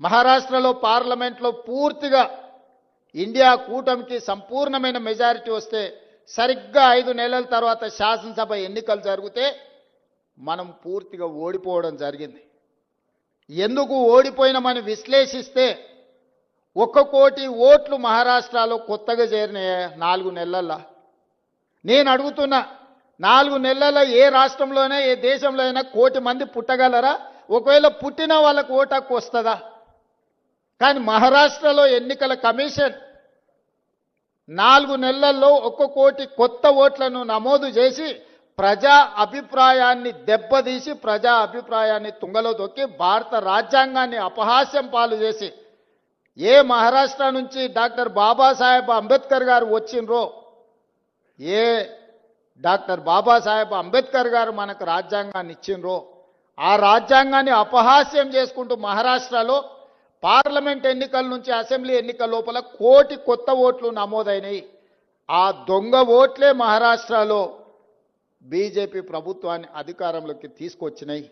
మహారాష్ట్రలో పార్లమెంట్లో పూర్తిగా ఇండియా కూటమికి సంపూర్ణమైన మెజారిటీ వస్తే సరిగ్గా 5 నెలల తర్వాత శాసనసభ ఎన్నికలు జరిగితే మనం పూర్తిగా ఓడిపోవడం జరిగింది. ఎందుకు ఓడిపోయినామని విశ్లేషిస్తే 1 కోటి ఓట్లు మహారాష్ట్రలో కొత్తగా చేరినాయి 4 నెలల్లో. నేను అడుగుతున్నా, 4 నెలల్లో ఏ రాష్ట్రంలోనే ఏ దేశంలో అయినా 1 కోటి మంది పుట్టగలరా? ఒకవేళ పుట్టిన వాళ్ళకు ఓటు హక్కు వస్తుందా? కానీ మహారాష్ట్రలో ఎన్నికల కమిషన్ 4 నెలల్లో 1 కోటి కొత్త ఓట్లను నమోదు చేసి ప్రజా అభిప్రాయాన్ని దెబ్బతీసి ప్రజా అభిప్రాయాన్ని తుంగలో తొక్కి భారత రాజ్యాంగాన్ని అపహాస్యం పాలు చేసి ఏ మహారాష్ట్ర నుంచి డాక్టర్ బాబాసాహెబ్ అంబేద్కర్ గారు వచ్చిండ్రో, ఏ డాక్టర్ బాబాసాహెబ్ అంబేద్కర్ గారు మనకు రాజ్యాంగాన్ని ఇచ్చిండ్రో ఆ రాజ్యాంగాన్ని అపహాస్యం చేసుకుంటూ మహారాష్ట్రలో పార్లమెంట్ ఎన్నికల నుంచి అసెంబ్లీ ఎన్నికల లోపల 1 కోటి కొత్త ఓట్లు నమోదైనాయి. ఆ దొంగ ఓట్లే మహారాష్ట్రలో బీజేపీ ప్రభుత్వాన్ని అధికారంలోకి తీసుకొచ్చినాయి.